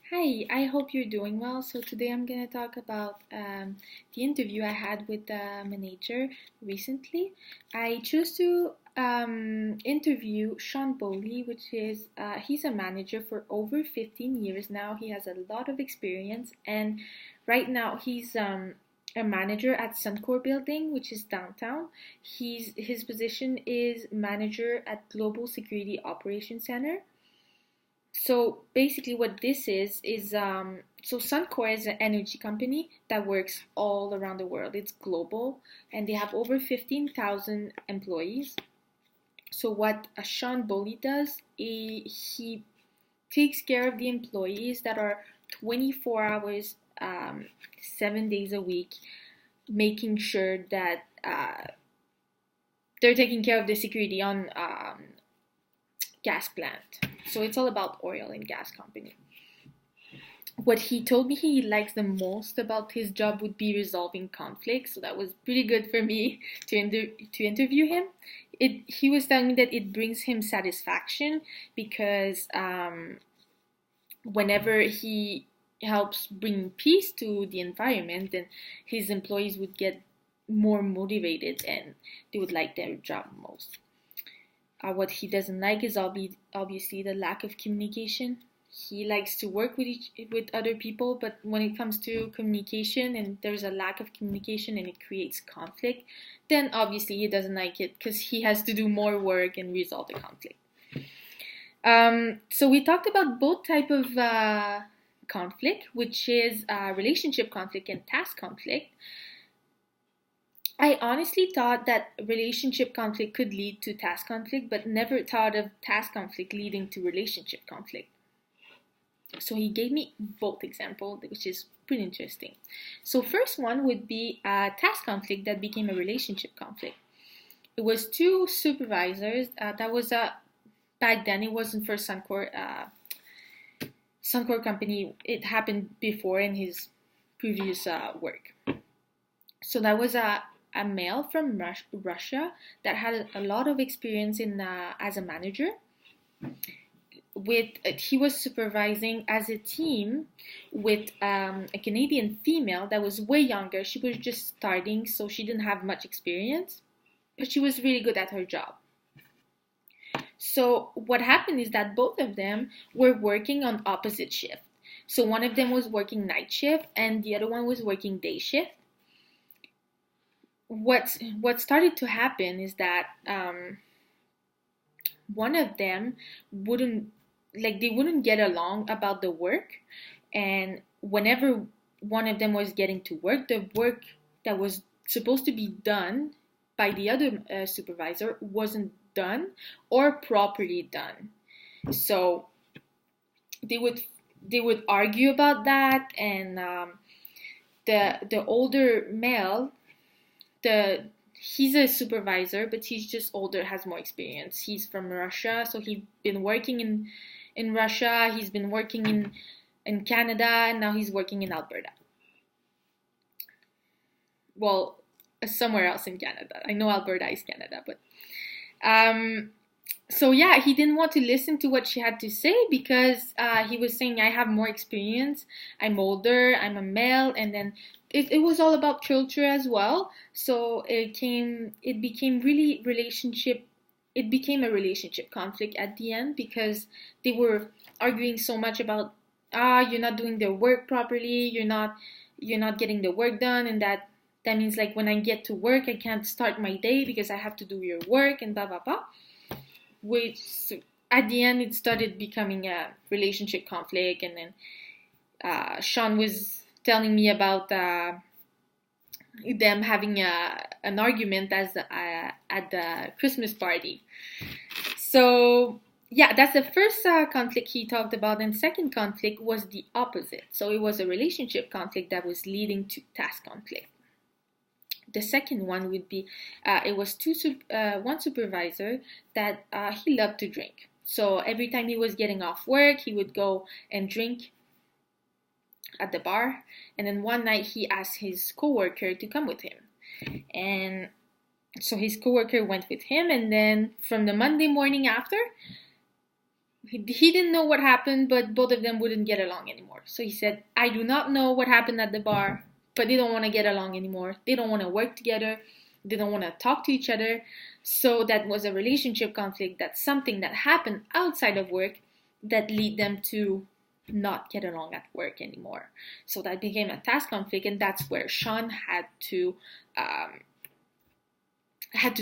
Hi, I hope you're doing well. So today I'm going to talk about the interview I had with the manager recently. I chose to interview Sean Bowley, which is he's a manager for over 15 years now. He has a lot of experience, and right now he's a manager at Suncor Building, which is downtown. His position is manager at Global Security Operations Center. So basically, what this is so Suncor is an energy company that works all around the world. It's global, and they have over 15,000 employees. So what Sean Bowley does, he takes care of the employees that are 24 hours, 7 days a week, making sure that they're taking care of the security on gas plant. So it's all about oil and gas company. What he told me he likes the most about his job would be resolving conflicts. So that was pretty good for me to interview him. He was telling me that it brings him satisfaction because whenever he helps bring peace to the environment, then his employees would get more motivated and they would like their job most. What he doesn't like is obviously the lack of communication. He likes to work with other people, but when it comes to communication and there's a lack of communication and it creates conflict, then obviously he doesn't like it because he has to do more work and resolve the conflict. So we talked about both type of conflict, which is relationship conflict and task conflict. I honestly thought that relationship conflict could lead to task conflict, but never thought of task conflict leading to relationship conflict. So he gave me both examples, which is pretty interesting. So first one would be a task conflict that became a relationship conflict. It was two supervisors. That was back then. It wasn't for Suncor. Suncor company. It happened before in his previous work. So that was a male from Russia that had a lot of experience in as a manager. He was supervising as a team with a Canadian female that was way younger. She was just starting, so she didn't have much experience, but she was really good at her job. So what happened is that both of them were working on opposite shift. So one of them was working night shift and the other one was working day shift. What started to happen is that one of them wouldn't they wouldn't get along about the work, and whenever one of them was getting to work, the work that was supposed to be done by the other supervisor wasn't done or properly done. So they would argue about that, and the older male, the he's a supervisor, but he's just older, has more experience. He's from Russia, so he's been working in Russia. He's been working in Canada, and now he's working in Alberta. Well, somewhere else in Canada. I know Alberta is Canada, but um, so yeah, he didn't want to listen to what she had to say because he was saying, I have more experience, I'm older, I'm a male, and then it was all about culture as well. So it became really relationship it became a relationship conflict at the end because they were arguing so much about you're not doing the work properly, you're not getting the work done, and that means like when I get to work I can't start my day because I have to do your work and blah blah blah, which at the end it started becoming a relationship conflict. And then Sean was telling me about them having an argument at the Christmas party. So yeah, that's the first conflict he talked about. And second conflict was the opposite. So it was a relationship conflict that was leading to task conflict. The second one would be it was one supervisor that he loved to drink. So every time he was getting off work, he would go and drink at the bar. And then one night he asked his coworker to come with him. And so his coworker went with him. And then from the Monday morning after, he didn't know what happened, but both of them wouldn't get along anymore. So he said, I do not know what happened at the bar, but they don't want to get along anymore. They don't want to work together. They don't want to talk to each other. So that was a relationship conflict. That's something that happened outside of work that lead them to not get along at work anymore. So that became a task conflict, and that's where Sean had to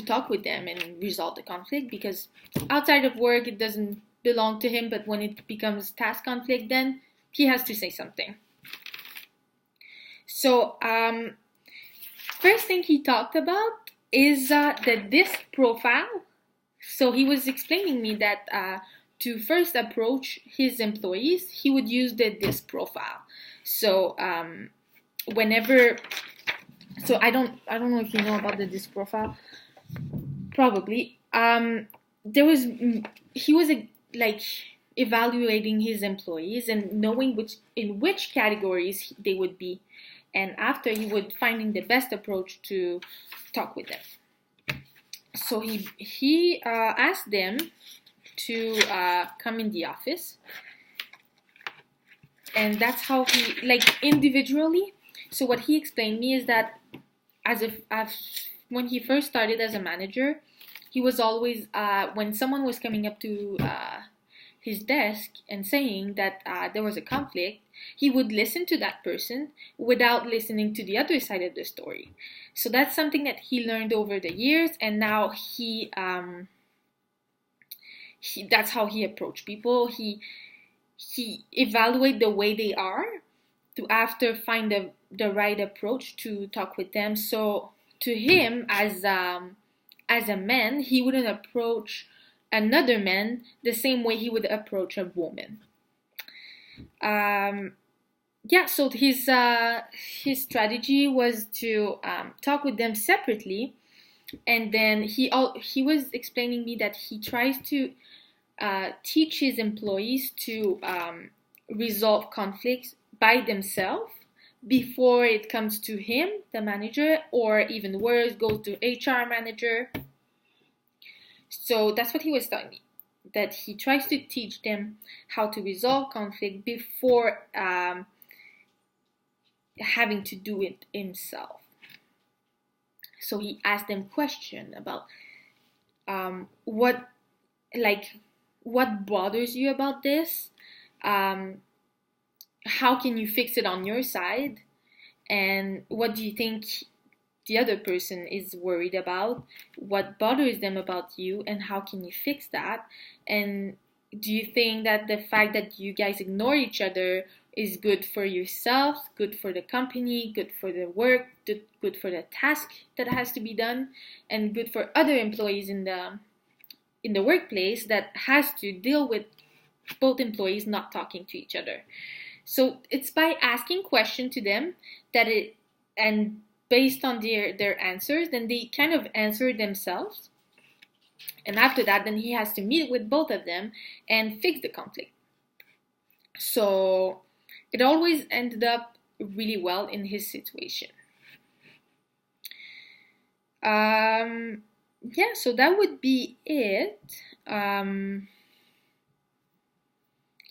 talk with them and resolve the conflict, because outside of work it doesn't belong to him, but when it becomes task conflict, then he has to say something. So first thing he talked about is the DISC profile. So he was explaining me that to first approach his employees, he would use the DISC profile. So whenever, so I don't know if you know about the DISC profile. Probably. He was like evaluating his employees and knowing in which categories they would be, and after he would finding the best approach to talk with them. So he asked them to come in the office, and that's how he, like, individually. So what he explained me is that when he first started as a manager, he was always when someone was coming up to his desk and saying that there was a conflict, he would listen to that person without listening to the other side of the story. So that's something that he learned over the years, and now he that's how he approached people. He evaluate the way they are to after find the right approach to talk with them. So to him, as a man, he wouldn't approach another man the same way he would approach a woman. So his strategy was to talk with them separately, and then he was explaining me that he tries to teach his employees to resolve conflicts by themselves before it comes to him, the manager, or even worse, goes to HR manager. So that's what he was telling me, that he tries to teach them how to resolve conflict before having to do it himself. So he asked them questions about what bothers you about this, how can you fix it on your side, and what do you think the other person is worried about, what bothers them about you, and how can you fix that, and do you think that the fact that you guys ignore each other is good for yourself, good for the company, good for the work, good for the task that has to be done, and good for other employees in the workplace that has to deal with both employees not talking to each other. So it's by asking questions to them and based on their answers, then they kind of answer themselves. And after that, then he has to meet with both of them and fix the conflict. So it always ended up really well in his situation. So that would be it.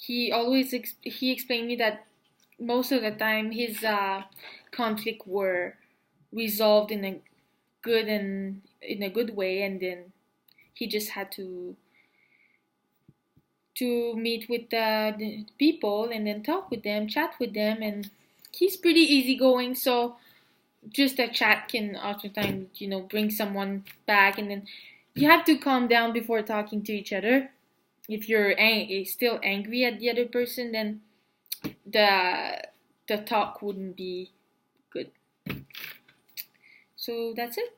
He explained me that most of the time his conflict were resolved in a good way, and then he just had to meet with the people and then talk with them, chat with them, and he's pretty easygoing. So just a chat can oftentimes, bring someone back, and then you have to calm down before talking to each other. If you're still angry at the other person, then the talk wouldn't be good. So that's it.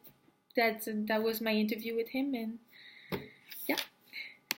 That was my interview with him, and